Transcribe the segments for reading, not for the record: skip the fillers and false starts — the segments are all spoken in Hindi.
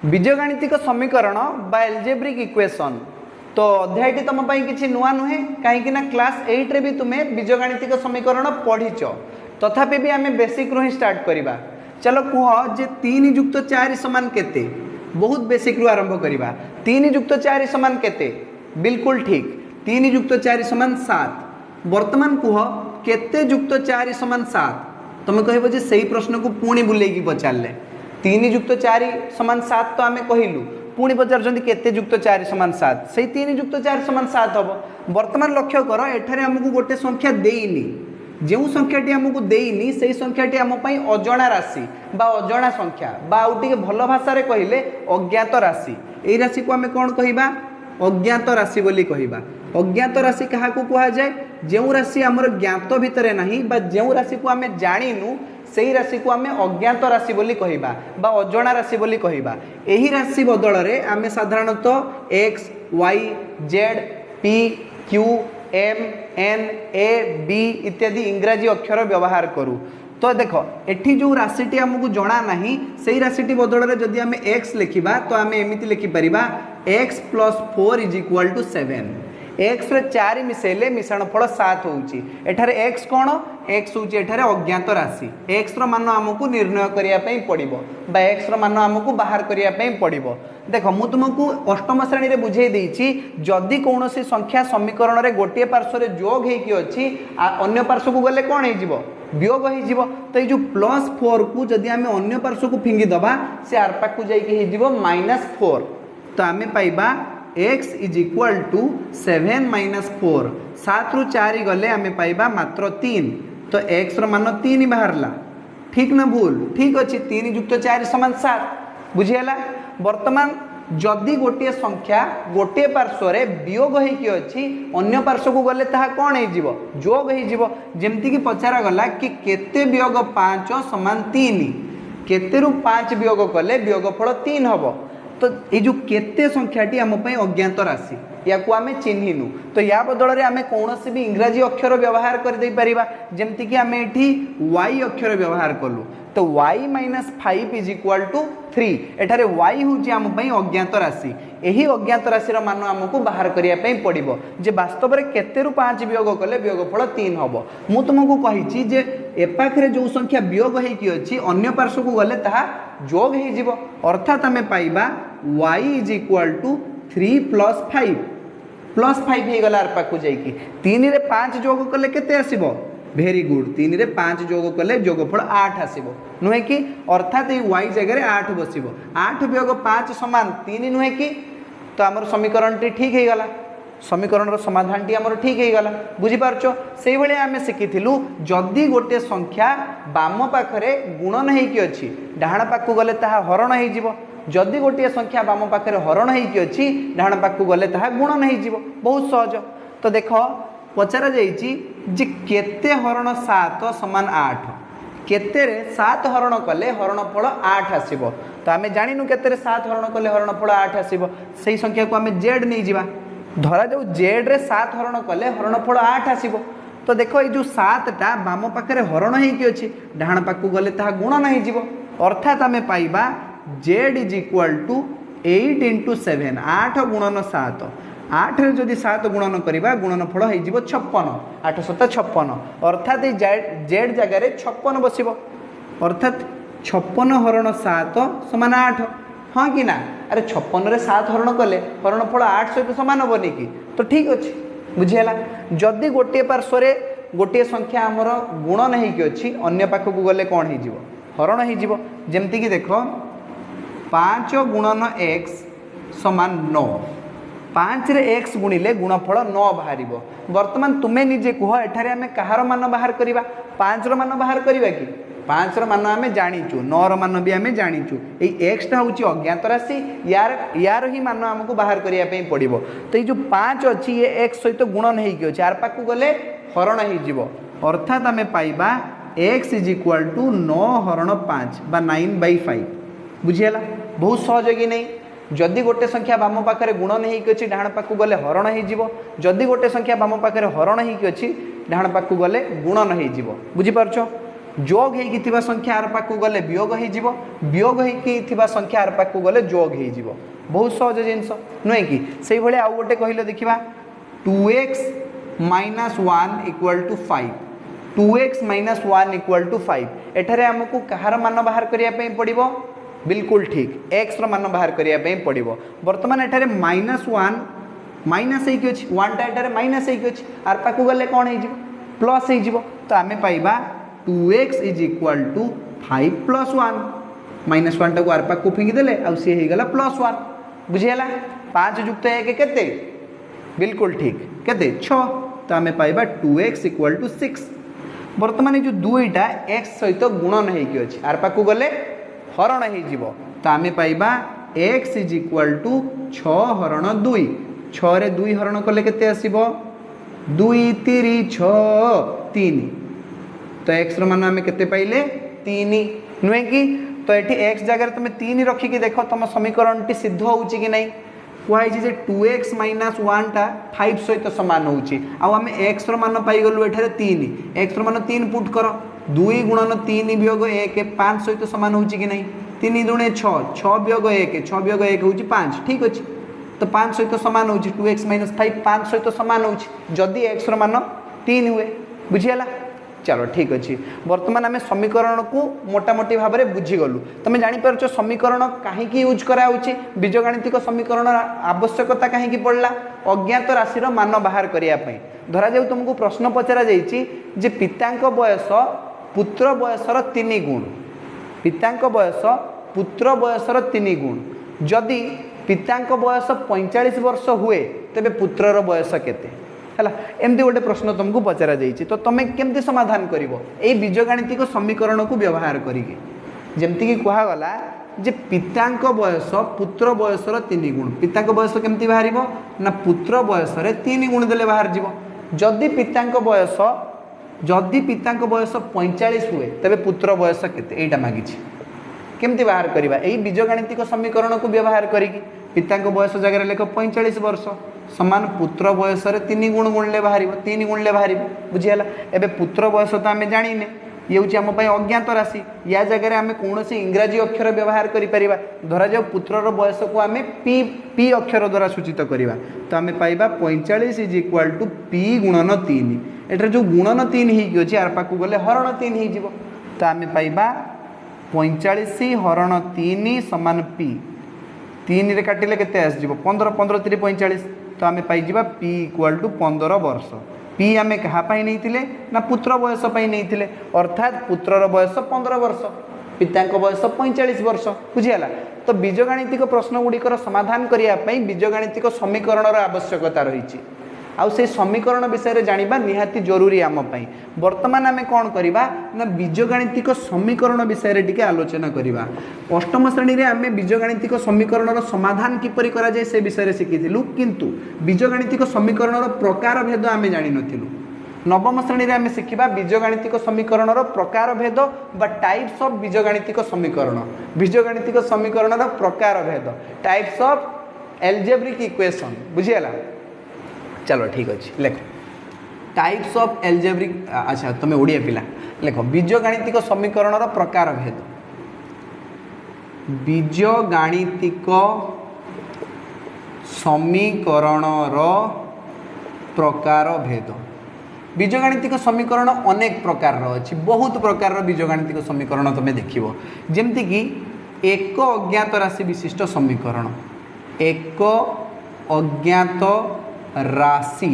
बीजगणितिक समीकरण बा एल्जेब्रिक इक्वेशन। तो अध्यायटी तुम किसी नुआ नुहे कहीं क्लास 8 रे भी तुम्हें बीजगणितिक समीकरण पढ़ीच तथापि भी आम बेसिक रू ही स्टार्ट करवा। चलो कह जे 3 + 4 समान केते, बहुत बेसिक रू आरंभ करवा। 3 + 4 समान केते, बिल्कुल ठीक 3 + 4 समान 7। वर्तमान कह केते + 4 समान 7। तुम कह से प्रश्न को पुणी बुलेगी पचारे 3 + 4 समान 7 तो आम कहलु पुणी पचार केते + 4 समान 7 से 3 + 4 समान 7 हम। वर्तमान लक्ष्य कर एठारे हमको गोटे संख्या देनी, जो संख्याटी आमको देनी से संख्याटी आम अजणा राशि बा अजणा संख्या बा आउ टिके भल भाषा कहले अज्ञात राशि। यही राशि को आम कौन कहवा, अज्ञात राशि बोली कहवा। अज्ञात राशि क्या कह जाए, जो राशि आमर ज्ञात भितर नाही बा जो राशि को आम जाणीनु से राशि को आम अज्ञात राशि बोली कहवा बा अजणा राशि बोली कहवा। यही राशि बदल में आम साधारणतः X Y Z P Q M N A B इत्यादि इंग्राजी अक्षर व्यवहार करूँ। तो देख एठी जो राशिटी आमको जना नहीं से राशिटी बदल में जदि आम एक्स लिखा तो आम एमती लिखिपर x + 4 = 7। एक्स रे 4 मिसेले मिश्रण फल 7 होउची। एठारे x कौन, x होउची एठारे अज्ञात राशि। x रो मान आमको निर्णय करिया पई पड़िबो बा x रो मान आमको बाहर करिया पई पड़िबो। देखो मु तुमको अष्टम श्रेणी रे बुझेई देइची, जदि कौनसी संख्या समीकरण रे गोटे पार्श्व रे जोग हेकी अछि अन्य पार्श्व को गले कोन हे जिवो, वियोग हे जिवो। तो ये जो +4 को जदि आमे अन्य पार्श्व को फिंगी दबा से आर पाक को जाई के हे जिवो -4। तो आमे पाइबा x = 7 - 4। 7 ରୁ 4 गले आमे पाइबा मात्र 3। तो x रो मान 3 बाहरला, ठीक ना भूल, ठीक अच्छे 3 + 4 समान 7 बुझीगला। वर्तमान जदि गोटे संख्या गोटे पार्श्व रे वियोग होइकी अछि अन्य पार्श्व को गले ताहा कोन हे जिवो, जोग हे जिवो। जेमति कि पचारा गला कि केते वियोग 5 समान 3, केते रु 5 वियोग कले वियोगफल 3 हबो। तो ये जो केते संख्याटी आम अज्ञात राशि या को आम चिन्हिनु। तो या बदल में आम कौन भी इंग्राजी अक्षर व्यवहार कर दे परिबा, जेमति कि आम एठी y अक्षर व्यवहार कलु। तो y - 5 = 3। एठारे y हूँ आम अज्ञात राशि। यही अज्ञात राशि मान आमको बाहर करने पड़ो जे वास्तव में केते रु 5 वियोग कले वियोगफल 3 हम। मु तुमको कही जे एपाखे जो संख्या वियोग होइकी अछि अन्य पार्श्व को गले ताहा जोग हो जिवो। अर्थात आम पाइबा y = 3 + 5 +5 हो गला आर पाक जाइकी 3 रे 5 जोग कले केते आसीबो, भेरी गुड 3 रे 5 जोग कले जोगफल 8 आसीबो नुहे कि। अर्थात ये y जगह 8 बसिबो। 8 वियोग 5 समान 3 नुहे कि। तो आमर समीकरण टी ठीक हो गला, समीकरण समाधान टी आमर ठीक हो गला। बुझी पारछो से भले आमे शिखिथिलु जदि गोटे संख्या बाम पाखरे गुणन हेकी अछि डाहाण पाख को गले ताहा हरण हे जिवो। जदि गोटे संख्या बाम पाखरे हरण हेकी अछि डाहाण पाख को गले ताहा गुणन हे जिवो, बहुत सहज। तो देखो पचारा जाइछि जे केते हरण 7 समान 8, केते रे 7 हरण कले हरणफल 8 आसीबो। तो आमे जानिनु केते रे 7 हरण कले हरणफल 8 आसीबो, सेही संख्या को आमे z नै जिबा। धरा जाऊ z रे 7 हरण कले हरणफल 8 आसीबो। तो देखो ये जो 7 टा बाम पाखरे हरण हेकी अछि डाहाण पाख को गले ताहा गुणन हे जिवो। अर्थात आमे पाइबा z = 8 × 7 8 × 7। 8 रे जदि 7 गुणन करिबा गुणनफल हे जिवो 56, 8 × 7 = 56। अर्थात ये z जगह रे 56 बसिबो। अर्थात 56 हरण 7 समान 8, हाँ कि ना। अरे 56 रे 7 हरण कले हरणफल 8 सहित समान हेबनी कि। तो ठीक अच्छे बुझीगला। जदि गोटे पार्श्व रे गोटे संख्या आमर गुणन हेकी अछि अन्य पाख को गले कौन हे जिवो, हरण हे जिवो। जेमति कि देखो 5 × x समान 9। 5 रे x गुणिले गुणफल 9 बाहर। वर्तमान तुम्हें निजे कह एठारे आमे कहार मान बाहर करिबा, 5 रो मान बाहर करिबा कि। 5 रो मान आमे जानिचु, 9 रो मान भी आमे जानिचु। ए x टा होची अज्ञात राशि, यार ही मान हमको बाहर करिया पे पड़िबो। तो ये जो 5 अछि ये x सहित गुणन हेकी अछि आर पाक को गले हरण हे जिवो। अर्थात आमे पाइबा x = 9 हरण 5 बा 9/5 बुझीगला। बहुत सहज कि नहीं। जदि गोटे संख्या बाम पाखरे गुणन हेकी अछि डाहाण पाख को गले हरण हे जिवो, जदि गोटे संख्या बाम पाखरे हरण हेकी अछि डाहाण पाख को गले गुणन हे जिवो। बुझी पारछो। जोग होइकिथिबा संख्या आर पाखु गले वियोग होइजिवो वियोग होइकिथिबा संख्या आर पाखु गले जोग होइजिवो बहुत सहज जिनस नुहे कि से भले आउ गोटे कहिले देखिबा 2x - 1 = 5 2x - 1 = 5 एठारे हमकु कहार मान बाहर करिया पई पड़िबो बिल्कुल ठीक x रो मान बाहर करिया पई पड़िबो वर्तमान एठारे -1 माइनस होइकि अछि 1 टा एठारे माइनस होइकि अछि आर पाखु गले कोन होइजिवो प्लस होइजिवो तो आमे पाइबा 2x = 5 + 1 -1 टाको आर पाखु फिंगी देले आ सी हे गला +1 बुझियला 5 + 1 केते बिल्कुल ठीक केते 6 तो आमे पाइबा 2x = 6 वर्तमान जो दुईटा x सहित गुणन होइकि अछि आर पाखु गले हरण होइजिवो तो आमे पाइबा x = 6 हरण 2 6 रे 2 हरण कले केते आसीबो 2 3 6 3 तो x रो मान आमे केते पाइले 3 नुहे कि तो एठी x जगह तुम 3 रखी कि देखो तुम समीकरण टी सिद्ध होउची कि नहीं कुआई जे 2x - 1 टा 5 सहित समान होउची आ आमे x रो मान पाई गलु एठारे 3 x रो मान 3 पुट करो 2 × 3 वियोग 1 5 सहित समान होउची कि नहीं 3 × 6 6 वियोग 1 6 वियोग 1 होउची 5 ठीक अछि तो 5 सहित समान होउची 2x - 5 5 सहित समान होउची जदी x रो मान 3 हुए बुझियला चलो ठीक अच्छे बर्तमान आम समीकरण को मोटामोटी भाव में बुझीगलु तुम जापर समीकरण कहीं यूज कराऊँच बीजगणितिक समीकरण आवश्यकता कहीं पड़ला अज्ञात राशि मान बाहर करने धरा जाऊ तुमको प्रश्न पचरा जे पिता बयस पुत्र बयसर 3 गुण पिता बयस पुत्र बयसर 3 गुण जदि पिता बयस 45 वर्ष हुए तेबे पुत्रर बयस केते है एमती गोटे प्रश्न तुमको पचरा जाइए तो तुम केमती समाधान कर बीजगणितिक समीकरण को व्यवहार करके जमती कि कहगला जे पिता बयस पुत्र बयसर 3 गुण पिता बयस केमती बाहर ना पुत्र बयस 3 गुण देले बाहर जीव जदि पिता बयस 45 हुए तेबे पुत्र बयस केते एटा मागिछि केमती बाहर करबा एई बीजगणितिक समीकरण को व्यवहार करिकी पिता बयस जगह लेख 45 वर्ष समान पुत्र बयस 3 गुण गुणले बाहर 3 गुणले बाहर बुझीगला एबे पुत्र बयस तो आम जाने ये हूँ आम अज्ञात राशि या जगह आम कौन इंग्राजी अक्षर व्यवहार करें धरा जाऊ पुत्रर बयस को आम पी पी अक्षर द्वारा सूचित करवा तो आम पाइबा 45 = p × 3 एटर जो गुणन 3 होगी आर पाक गले हरण 3 हो तो आम पाइबा 45 हरण 3 समान p 3 रे काटिले केते आसजिवो 15 15 3 45 तो आम पाइबा p = 15 वर्ष पी आम क्या नहीं ना पुत्र बयस नहीं अर्थात पुत्रर बयस 15 वर्ष पिता बयस 45 वर्ष बुझीगला तो बीजगणितिक प्रश्न गुड़िकर समाधान करने बीजगणितिक समीकरण आवश्यकता रही आउ से समीकरण विषय में जाना निहाती जरूरी आम बर्तमान आम कौन करवा ना बीजगणितिक समीकरण विषय में टी आलोचना करवा अष्टम श्रेणी में आम बीजगणितिक समीकरण समाधान किपरि करा जाए से विषय में शिखीलु किंतु बीजगणितिक समीकरण प्रकार भेद आम जान नथिलु नवम श्रेणी में आम शिखा बीजगणितिक समीकरण प्रकार भेद बा टाइप्स ऑफ बीजगणितिक समीकरण प्रकार भेद टाइप्स ऑफ एल्जेब्रिक इक्वेशन बुझीगला चलो ठीक अच्छे लेख टाइप्स ऑफ एल्जेब्रिक अच्छा तुम्हें ओडिया पिला लेख बीजगणितिक समीकरण प्रकार भेद बीजगणितिक समीकरण प्रकार भेद बीजगणितिक समीकरण अनेक प्रकार अच्छी बहुत प्रकार बीजगणितिक समीकरण तुम्हें देखियो जेमती कि एक अज्ञात राशि विशिष्ट समीकरण एक अज्ञात राशि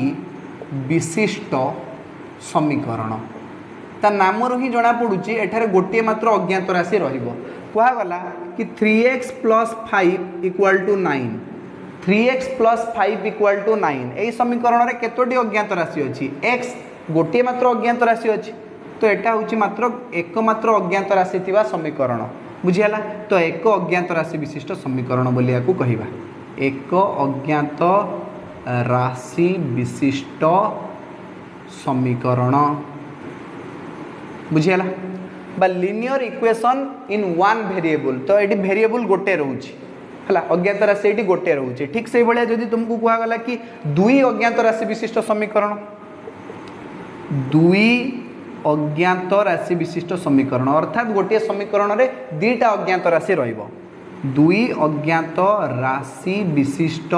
विशिष्ट समीकरण ता नाम ही जना पड़ुची एठारे गोटे मात्र अज्ञात राशि रहिबो कहगला कि 3x + 5 = 9 3x + 5 = 9 एई समीकरण रे केतोटी अज्ञात राशि अछि x गोटे मात्र अज्ञात राशि अछि तो एटा होची मात्र एकमात्र अज्ञात राशि थिबा समीकरण बुझियाला तो एक अज्ञात राशि विशिष्ट समीकरण बोलिया को कहिबा एक अज्ञात राशि विशिष्ट समीकरण बुझीगला बा linear equation in one variable तो ये वेरिएबल गोटे रोचे है अज्ञात राशि ये गोटे रोचे ठीक से भाया जब तुमको कहगला कि दुई अज्ञात राशि विशिष्ट समीकरण दुई अज्ञात राशि विशिष्ट समीकरण अर्थात गोटे समीकरण रे दुईटा अज्ञात राशि रहिबो दुई अज्ञात राशि विशिष्ट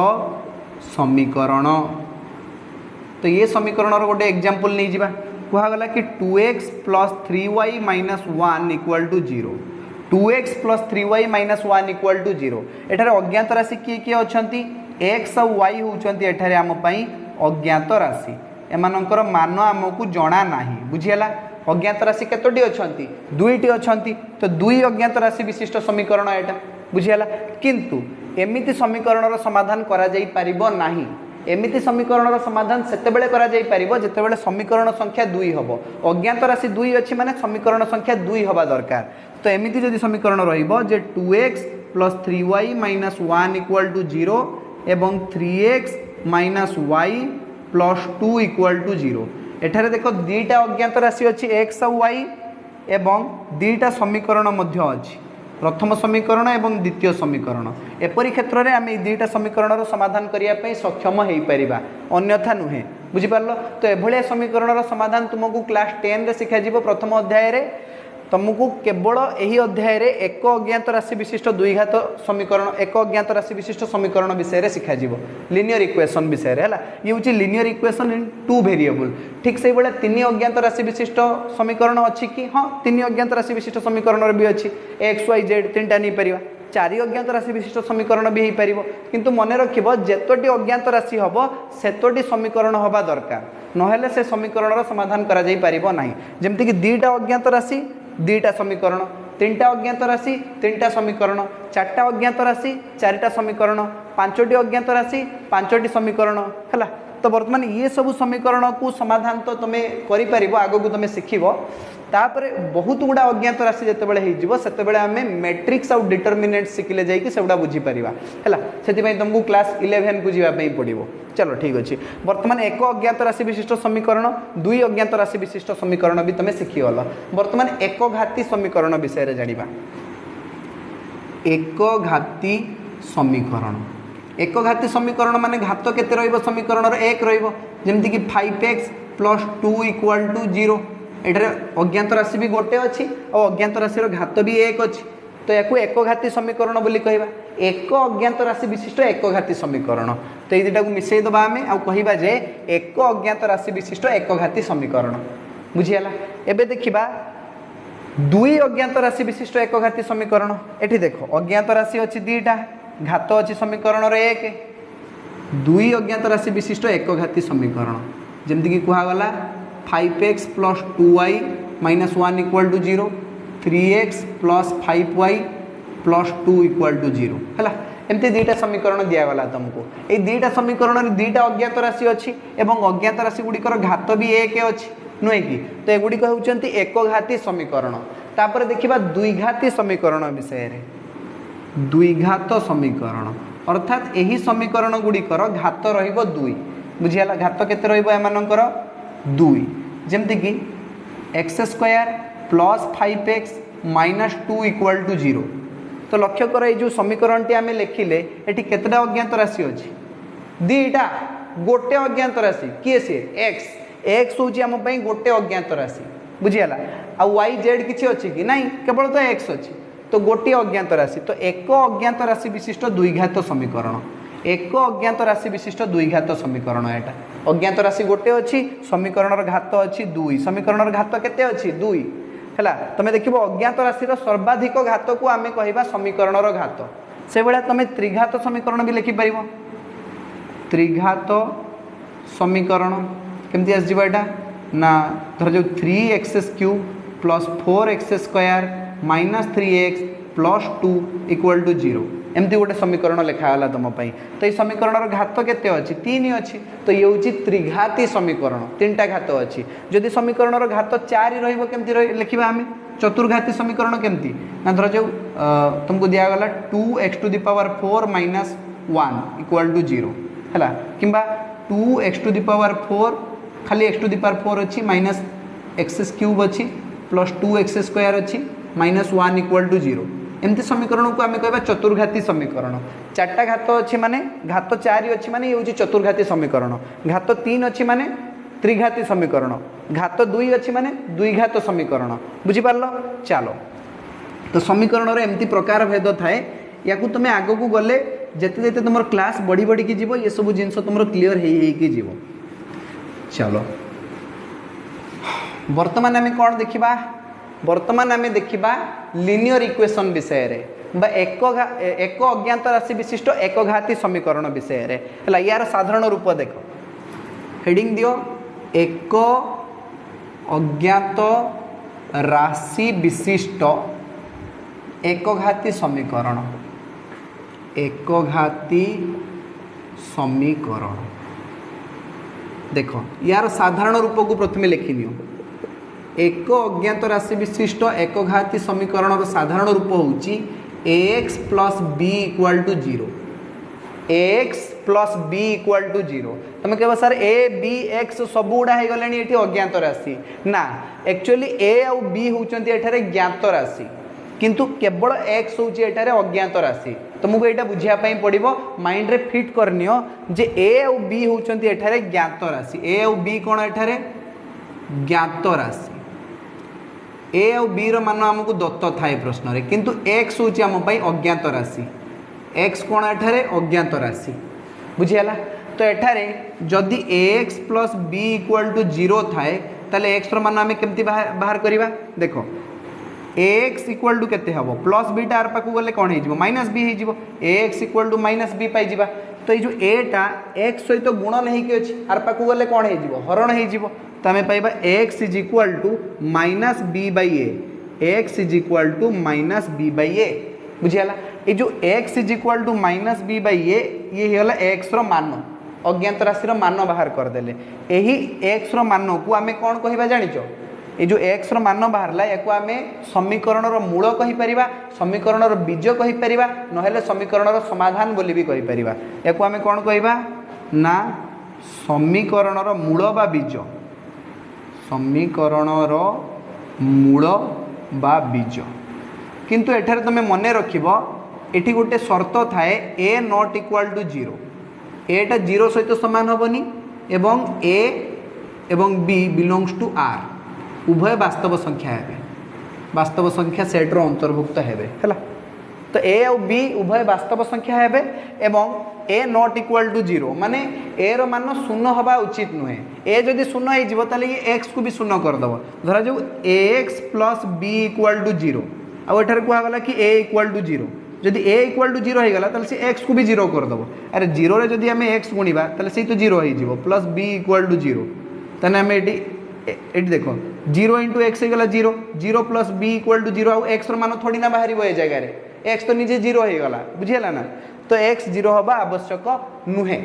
समीकरण। तो ये समीकरण गोटे एग्जांपल नहीं जिबा कहगला कि 2x plus 3y minus 1 equal to 0 2x plus 3y minus 1 equal to 0 एठारे अज्ञात राशि किए किए अछंती x और y होउछंती एठारे आम पई अज्ञात राशि एमानकर मान आमको जना नाही बुझियला अज्ञात राशि केतोटी अछंती दुईटी अछंती तो दुई अज्ञात राशि विशिष्ट समीकरण एटा बुझियला किंतु एमिति समीकरणर समाधान करा जाई परिबो नाही एमिति समीकरणर समाधान सेतेबेले करा जाई परिबो जेतेबेले समीकरण संख्या 2 हबो अज्ञात राशि 2 अछि माने समीकरण संख्या 2 हबा दरकार तो एमिति जदि समीकरण रहिबो जे 2x plus 3y minus 1 equal to 0 एवं 3x minus y plus 2 equal to 0 एठारे देखो दुईटा अज्ञात राशि अछि x और y एवं दुईटा समीकरण मध्य अछि प्रथम समीकरण एवं द्वितीय समीकरण एपरी क्षेत्र में आम दुईटा समीकरण समाधान करने सक्षम हो पारिबा अन्यथा नुहे बुझिपार तो एभलिया समीकरण समाधान तुमको क्लास 10 रे शिखा जीवो प्रथम अध्याय रे तुमको केवल यही अध्याय रे एक अज्ञात राशि विशिष्ट द्विघात समीकरण एक अज्ञात राशि विशिष्ट समीकरण विषय शिखा जीवो लिनियर इक्वेशन विषय है ये हूँ लिनियर इक्वेशन इन 2 वेरिएबल ठीक से भाई 3 अज्ञात राशि विशिष्ट समीकरण अच्छी कि हाँ 3 अज्ञात राशि विशिष्ट समीकरण भी अच्छी एक्स वाई जेड 3टा नहीं पार 4 अज्ञात राशि विशिष्ट समीकरण भी हो पार किंतु मन रखिब जेतोटी अज्ञात राशि हम सेतोटी समीकरण हवा दरकार नहेले से समीकरण समाधान करा जाई परिबो नाही जेमति कि 2टा अज्ञात राशि 2टा समीकरण 3टा अज्ञात राशि 3टा समीकरण 4टा अज्ञात राशि 4टा समीकरण 5टी अज्ञात राशि 5टी समीकरण है तो वर्तमान ये सब समीकरण को समाधान तो तुम कर आग को तुम शिखब तापर बहुत गुड़ा अज्ञात राशि जितेबाला से आम मैट्रिक्स आउ डिटरमिनेंट शिखिले जाइए बुझीपर है तुमको क्लास 11 को जावाई पड़ो चलो ठीक अच्छे बर्तमान एक अज्ञात राशि विशिष्ट समीकरण 2 अज्ञात राशि विशिष्ट समीकरण भी तुम शिखिगल बर्तमान एक घाती समीकरण विषय जाना एक घाती समीकरण एक घाती समीकरण माने घात केते रहइबो समीकरण एक रहइबो जेमति कि 5x प्लस 2 इक्वल टू 0 एठारे अज्ञात राशि भी गोटे अच्छी और अज्ञात राशि घात भी एक अच्छी तो या एक घाती समीकरण बोली कहबा एक अज्ञात राशि विशिष्ट एक घाती समीकरण तो ये दुटा को मिसई दबा आमे आ कहबा जे एक अज्ञात राशि विशिष्ट एक घाती समीकरण बुझियाला एबे देखिबा 2 अज्ञात राशि विशिष्ट एक घाती समीकरण एठी देखो अज्ञात राशि अच्छी 2टा घात अच्छी समीकरण एक 2 अज्ञात राशि विशिष्ट एक घाती समीकरण जमती कि कहगला 5x plus 2y minus 1 equal to 0 3x plus 5y plus 2 equal to 0 है एमती 2टा समीकरण दिगला तुमको ये 2टा समीकरण 2टा अज्ञात राशि अच्छी एवं अज्ञात राशि गुड़िकर घात भी एक अच्छी नुहे कि तो एगुड़िक होती एक घाती समीकरण तापर देखा द्विघाती समीकरण विषय में द्विघात समीकरण अर्थात यही समीकरण गुड़िकर घात रही बुझीगला घात केते रहिबो एमानकर 2 जमती कि X square plus 5x minus 2 equal to 0 तो लक्ष्य कर जो समीकरण टी आम लिखिले ये केतटा अज्ञात राशि अच्छी 2टा गोटे अज्ञात राशि किए सी एक्स एक्स हूँ आम गोटे अज्ञात राशि बुझीगला आ वाई जेड किसी अच्छी कि नहीं केवल तो एक्स अच्छी तो गोटे अज्ञात राशि तो एक अज्ञात राशि विशिष्ट द्विघात समीकरण एक अज्ञात राशि विशिष्ट द्विघात समीकरण एटा अज्ञात राशि गोटे अच्छी समीकरण घात अच्छी 2 समीकरण घात केते अच्छी 2 है तुम देखो अज्ञात राशि सर्वाधिक घात को आम कह समीकरण घात से भाया तुम त्रिघात समीकरण भी लिखिपर त्रिघात समीकरण केमती आसो यहाँ ना धर जो 3x³ plus 4x square minus 3x plus 2 equal to 0 एमती गोटे समीकरण लिखागला तुमपाई तो ये समीकरण घात केते अच्छी 3 अच्छी तो ये हूँ त्रिघाती समीकरण 3टा घात अच्छी जदि समीकरण घात 4 रमती लिखा आम चतुर्घाती समीकरण केमती ना धर जो तुमको दिगला 2x⁴ माइनस 1 इक्वल टू 0 है कि 2x⁴ खाली x⁴ अच्छी माइनस x³ अच्छी प्लस 2x² अच्छी माइनस 1 इक्वल टू 0 एमती समीकरण को आम कह चतुर्घाती समीकरण 4टा घात अच्छी माने घात 4 अच्छी माने ये हूँ चतुर्घाती समीकरण घात 3 अच्छी माने त्रिघाती समीकरण घात 2 अच्छी माने द्विघात समीकरण बुझीपार चलो तो समीकरण एमती प्रकार भेद थाए या तुम आग को गले जिते जिते तुम क्लास बढ़ी बढ़ी की जीव ये सब जिनस तुम क्लीयर हो चलो वर्तमान आम कौन देखा वर्तमान आम देखा लिनियर इक्वेशन विषय रे बा एक अज्ञात राशि विशिष्ट एकघाती समीकरण विषय रे हला यार साधारण रूप देख हेडिंग दियो एक अज्ञात राशि विशिष्ट एकघाती समीकरण एकघाती समीकरण देख यार साधारण रूप को प्रथमे लिखि नियो एक अज्ञात राशि विशिष्ट एकघाती समीकरण साधारण रूप होउची ax plus b equal to 0 ax plus b equal to 0 तुम कह सर a b x सब गुड़ा हो गले ये अज्ञात राशि ना एक्चुअली a आउ b होउचंती एठारे ज्ञात राशि किंतु केवल x होउची एठारे अज्ञात राशि तुमको यहाँ बुझिया पड़ो माइंड रे फिट करनियो जे a आउ b होउचंती एठारे ज्ञात राशि a आउ b कौन एठारे ज्ञात राशि ए आउ बी मान आमको दत्त थाए प्रश्न रे किंतु एक्स हूँ आम अज्ञात राशि एक्स कौन एठारे अज्ञात राशि बुझीगला तो एठारे जदि X plus B equal to 0 थाए ताले एक्स मान आम केमती बाहर करवा देख एक्स इक्वल टू केते हबो प्लस बी टार पाकू गले कौन हो माइनस बी हो x equal to minus B पाई जिबा तो ये जो एटा एक्स सहित गुणन होइके अछि आर पाकू गले कौन हो हरण हो तो आम पाइबा x is equal to minus B by A x is equal to minus B by A बुझीगला ये जो x is equal to minus B by A ये होगा एक्स मान अज्ञात राशि मान बाहर करदेले यही एक्स मान को आम कौन कहवा जानिच ये जो एक्स मान बाहरला या आम समीकरण मूल कहीपर समीकरण बीज कहीपर ना समीकरण समाधान बोली भी कहीपर या आम कौन कहवा ना समीकरण मूल बा बीज समीकरण मूल बा बीज किंतु एठारे तुम मन रखिबो एठी गोटे शर्त थाए ए नॉट इक्वल टू 0 एटा 0 सहित समान होबनी एवं ए एवं बी बिलोंग्स टू आर उभय वास्तव संख्या हेबे वास्तव संख्या सेट रो अंतर्भुक्त हेबे हैला तो ए और बी उभय वास्तव संख्या हेबे एवं ए नॉट इक्वल टू 0 माने ए रो मान शून्य हवा उचित नुहे ए जदि शून्य हो जीवो ताले ये x को भी शून्य कर दबो धरा जो ax plus b equal to 0 आ एठारे कुआ गला कि a इक्वल टू 0 जदि a इक्वल टू 0 हो गला ताले से x को भी 0 कर दबो अरे 0 रे जदि हमें x गुणीबा ताले से तो 0 हो जीवो प्लस b इक्वल टू 0 तने हमें एटी देखो 0 इंटू एक्स गला 0 0 प्लस बी इक्वल टू 0 आउ एक्स मान थोड़ी ना बाहर ये जगह एक्स तो निजे 0 हो गला बुझीगला ना तो एक्स 0 हवा आवश्यक नुहे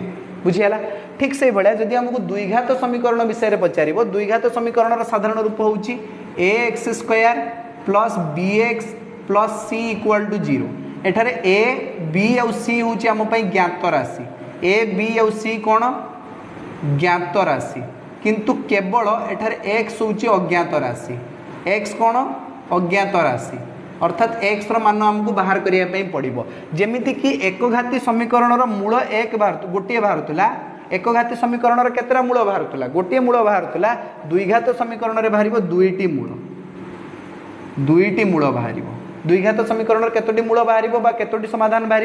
बुझीगला ठीक से भाया जदि आमको द्विघात समीकरण विषय में पचार द्विघात समीकरण साधारण रूप हूँ A x square plus B x plus C equal to 0 एठारे ए बी आउ सी हूँ आम ज्ञात राशि ए बी आउ सी कौन ज्ञात राशि किंतु केवल एठारे x होची अज्ञात राशि x कौन अज्ञात राशि अर्थात x मान आमको बाहर करने पड़ो जमीती कि एकघाती समीकरण मूल एक बाहर गोटे बाहर एकघाती समीकरण केतरा मूल बाहर गोटे मूल बाहर द्विघात समीकरण बाहर दुईटी मूल बाहर द्विघात समीकरण केतोटी मूल बाहर केतोटी समाधान बाहर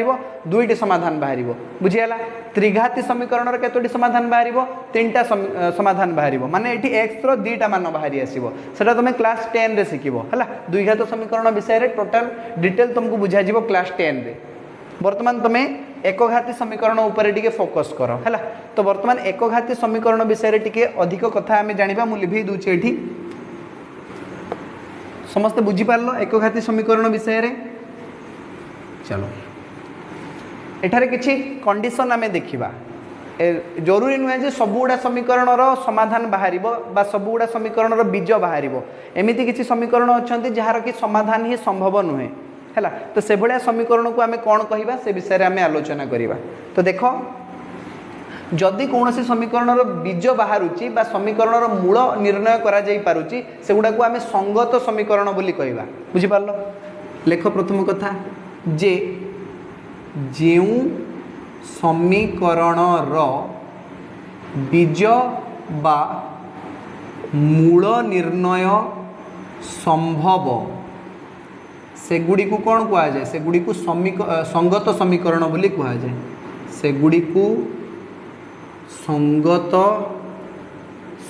दुईटी समाधान बाहर बुझीगला त्रिघाती समीकरण केतोटी समाधान बाहर 3टा समाधान बाहर माने एठी x रो 2टा मान बाहरी आसीबो सेटा तुम क्लास 10 रे सिखिबो हला द्विघात समीकरण विषय रे टोटल डिटेल तुमको बुझा जीवो क्लास 10 रे वर्तमान तुम एकघाती समीकरण उपरे टिके फोकस करो हला तो वर्तमान एकघाती समीकरण विषय रे टिके अधिक कथा आमे जानिबा मु लिभि दूची एठी समस्त बुझीपार एकघाती समीकरण विषय रे चलो एठारे किछि कंडीशन आमे देखिबा जरूरी नुहे जे सबुड़ा समीकरण समाधान बाहर बा सबुड़ा समीकरण बीज बाहर एमती किसी समीकरण अच्छा जार कि समाधान ही संभव नुहे है तो से भाया समीकरण को आम कौन कहवा से विषय में आम आलोचना करवा तो देख जदि कौन समीकरण बीज बाहर समीकरण मूल निर्णय करा को आम संगत समीकरण बोली कहवा बुझीपार लेख प्रथम कथा जे जो समीकरण बीज बा मूल निर्णय संभव सेगुड़ी को कौन कह जाए सेगुड़ी को संगत समीकरण बोली कह जाए सेगुड़ी को संगत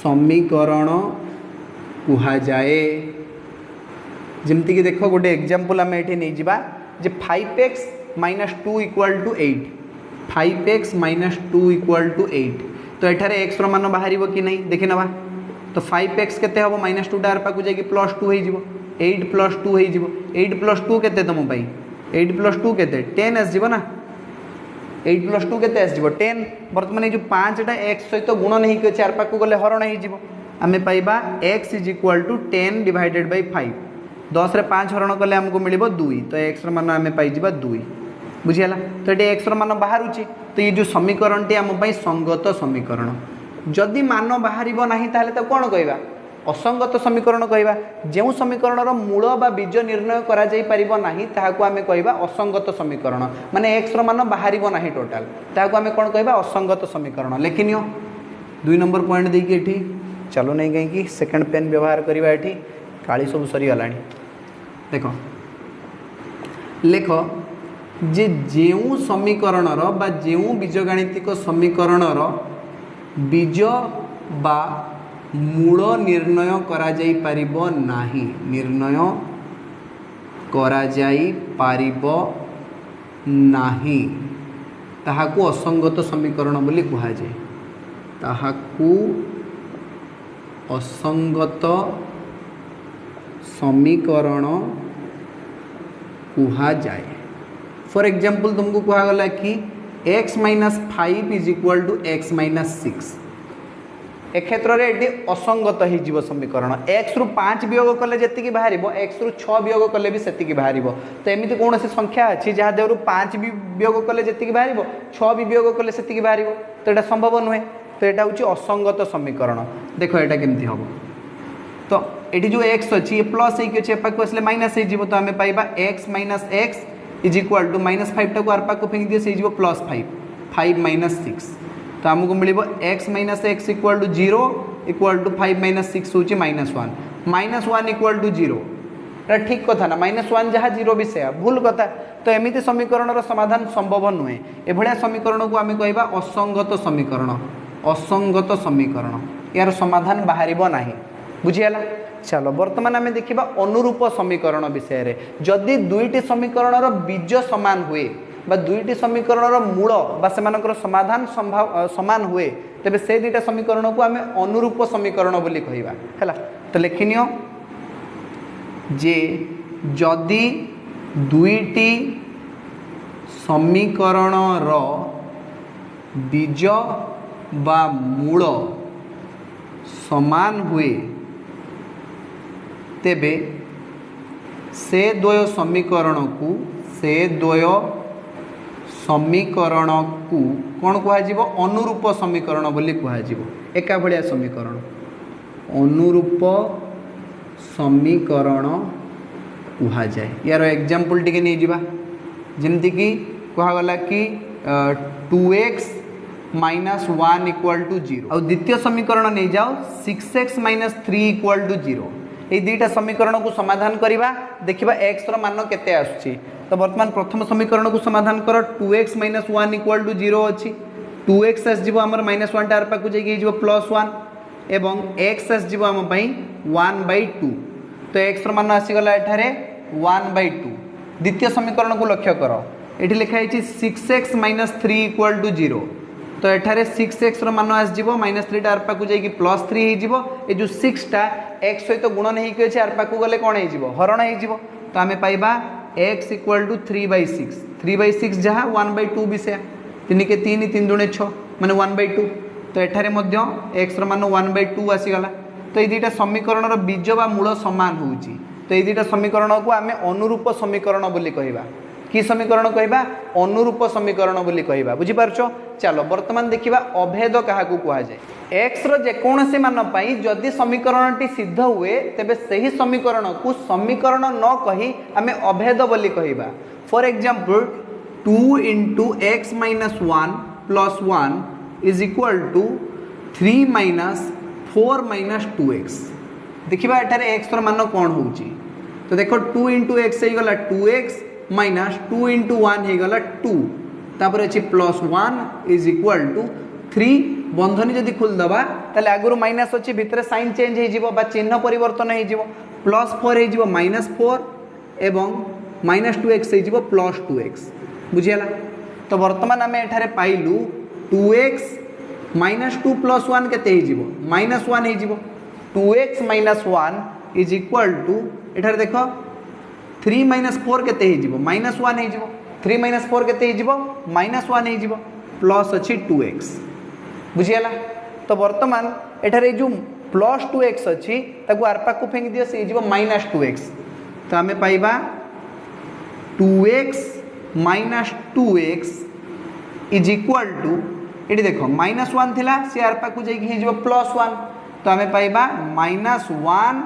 समीकरण कह जाए जमती कि देख गोटे एग्जांपल आम ये नहीं जावा जे 5x - 2 = 8 5x - 2 = 8 तो एठारे x रो मान बाहर कि नहीं देखि नवा तो 5x केते हबो -2 डार पाकु जाई कि +2 होई जिवो 8 + 2 होई जिवो 8 + 2 केते तम पई 8 + 2 केते 10 आस जिवो ना 8 + 2 केते आस जिवो 10 वर्तमान जो 5 टा x सहित गुण नहीं कि 4 पाकु गले हरण होई जिवो आमे पाइबा x = 10 / 5 10 रे 5 हरण कले हमको मिलिबो 2 तो x रो मान आमे पाई जिबा 2 बुझियाला तो ये x रो मान बाहर तो ये जो समीकरण टी आम पाई संगत समीकरण जदि मान बाहर नहीं ताहले तो कौन कहवा असंगत समीकरण कहवा जो समीकरण मूल बा बीज निर्णय करा जाई परिबो नाही ताहाको आमे कहवा असंगत समीकरण माने x रो मान बाहर नाही टोटाल ताहाको आमे कौन कहवा असंगत समीकरण लेखिनियो 2 नंबर पॉइंट देकी एठी चलो नहीं कहीं सेकंड पेन व्यवहार करवा एठी काली सब सरी गलानी देखो लेख जे जेउ समीकरण बा जेउ बीजगणितिक समीकरण बीज बा मूल निर्णय करा जाई परिबो नाही निर्णय करा जाई परिबो नाही ताहाकू असंगत समीकरण बोली कहा जाए ताहाकू असंगत समीकरण कहा जाए फॉर एग्जांपल तुमको कहा गला कि x - 5 = x - 6 ए क्षेत्र रे एटी असंगत ही जीव समीकरण x रु 5 वियोग कले जेतिकी बाहरिबो x रु 6 वियोग कले भी सेतिकी बाहरिबो तो एमिति कोन से संख्या अछि जहा देवरु 5 भी वियोग कले जेतिकी बाहरिबो 6 भी वियोग कले सेतिकी बाहरिबो तो एटा संभव नुहे तो एटा होची असंगत समीकरण देखो एटा केमति हबो तो एटी जो x अछि ये प्लस हे कि अछि पाको असले माइनस हे जीवो तो हमें पाइबा x - x = -5 टाको आर पाको फेंक दिए से जीवो +5 5 - 6 तो हमको मिलिबो x - x = 0 = 5 - 6 होची -1 -1 = 0 एटा ठीक कथा ना -1 जहाँ 0 भी से भूल कथा तो एमिति समीकरण रो समाधान संभव नुहे ए भलिया समीकरण को आमे कहबा असंगत समीकरण यार समाधान बाहरिबो नाही बुझियाला चलो वर्तमान आम देखा अनुरूप समीकरण विषय रे जदि दुईटी समीकरण बीज समान हुए बा दुईटी समीकरण मूल बा सेमानकर समाधान समान हुए तेबे से दुईटा समीकरण को आम अनुरूप समीकरण बोली कहबा हैला तो लेखिनियो जे जदि दुईटी समीकरण बीज बा मूल समान हुए तेबे से द्वय समीकरण को कौन कह अनुरूप समीकरण बोली कह एका भलिया समीकरण अनुरूप समीकरण कह जाए यार एग्जांपल टिके नहीं जिबा जेमति कि कहगला कि 2x - 1 = 0 और द्वितीय समीकरण नहीं जाओ 6x - 3 = 0 ये दुईटा समीकरण को समाधान करवा देखिबा x रो मान केते आछी तो वर्तमान प्रथम समीकरण को समाधान कर 2x - 1 = 0 अछि 2x आस जिवो हमर -1 टार पाकु जाई जिवो +1 एवं x आस जिवो हम पई 1/2 तो x रो मान आसी गला एठारे 1/2 द्वितीय समीकरण को लक्ष्य करो एठी लिखा है 6x - 3 = 0 तो एठारे 6x रो मान आस जिवो -3 टार पाकु जाई +3 हे जिवो ए जो 6 टा x सहित गुण नहीं कि आर पाकु गले कौन हो हरण हो तो आम पाइबा x = 3/6 3/6 जहाँ 1/2 भी से 3 के 3 3 दूणे 6 माने 1/2 तो एठारे मध्य x रो मान 1/2 आसीगला तो ये दुईटा समीकरण बीज बा मूल समान होउची तो ये दुईटा समीकरण को आम अनुरूप समीकरण बोली कहबा कि समीकरण कहबा अनुरूप समीकरण बोली कहबा बुझी पारछो चलो वर्तमान देखिबा अभेद काहा को कहा जाए x रो जे कोनसे मान पई जदि समीकरण टी सिद्ध हुए तेबे सही समीकरण को समीकरण न कही आमे अभेद बोली कहबा for example 2 * x - 1 + 1 = 3 - 4 minus 2x देखा एठारे x मान कौन हो तो देखो 2 इंटू एक्स होगला 2x माइनस 2 इंटू 1 होगला 2 तापर अच्छी प्लस 1 इज इक्वाल टू 3 बंधनी जदि खोलदबा ताले आगुरु माइनस अच्छी भितर साइन चेंज हो चिन्ह परिवर्तन हो प्लस 4 हो माइनस 4 एवं माइनस 2x हो प्लस 2x बुझीगला। तो बर्तमान आम एठारे पाइलु 2x माइनस 2 प्लस 1 केते हो माइनस 1 हो 2x minus 1 is equal to एठारे देख 3 माइनस 4 केते हो माइनस 1 हो 3 माइनस 4 केते हो माइनस 1 हो प्लस अच्छी 2x बुझीगला। तो बर्तमान एठारे जो प्लस 2x अच्छी ताकू आरपा को फेंक दियो से माइनस 2x तो आम पाइबा 2x minus 2x is equal to ये देख माइनस 1 थिला सी आरपा को जाइए प्लस 1 तो आम पाइबा माइनस 1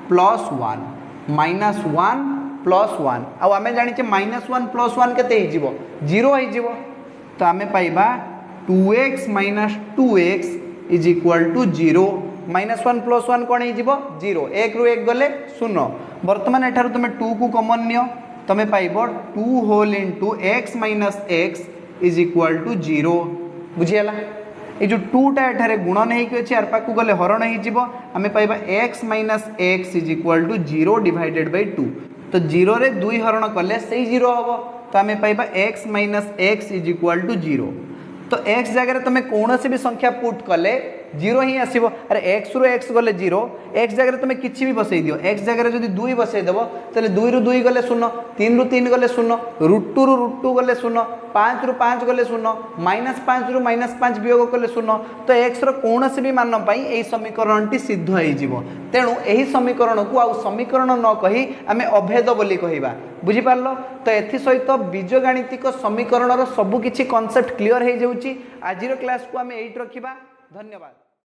प्लस 1 माइनस 1 प्लस 1 आउ आम जाने माइनस 1 प्लस 1 केते हो 0 हो तो आम पाइबा 2x minus 2x is equal to 0 minus 1 plus 1 कौन हो 0 1 रु 1 गले 0 बर्तमान एठार तुम 2 को कमन नियो तुम पाइब 2 whole into X minus x is equal to 0 बुझीगला। ये जो 2टा एठारे गुणन होगी आरपा को गले हरण होमें पाइबा x minus x is equal to 0 divided by 2 तो 0 रे 2 हरण कले से 0 हम तो आम पाइबा x minus x is equal to 0 तो x जगह तुम कौन सी भी संख्या पुट कले 0 ही आसो अरे x रु x गले 0 x जगह तुम किसी भी बसई दियो x जगह जब 2 बसईदेव तो 2 रु 2 गले 0 3 रु 3 गले 0 √2 रु √2 गले 0 5 रु 5 गले 0 माइनस 5 रु माइनस 5 वियोग कले 0 तो x कौन सी भी मान यही समीकरण टी सिद्ध हो तेणु यही समीकरण को आउ समीकरण न कही आम अभेद बोली कहवा बुझीपार। तो एथि सहित बीजगणितिक समीकरण सबुकिछि कॉन्सेप्ट क्लियर हो जाउछि। आजिर क्लास को आम एट रखिबा। धन्यवाद।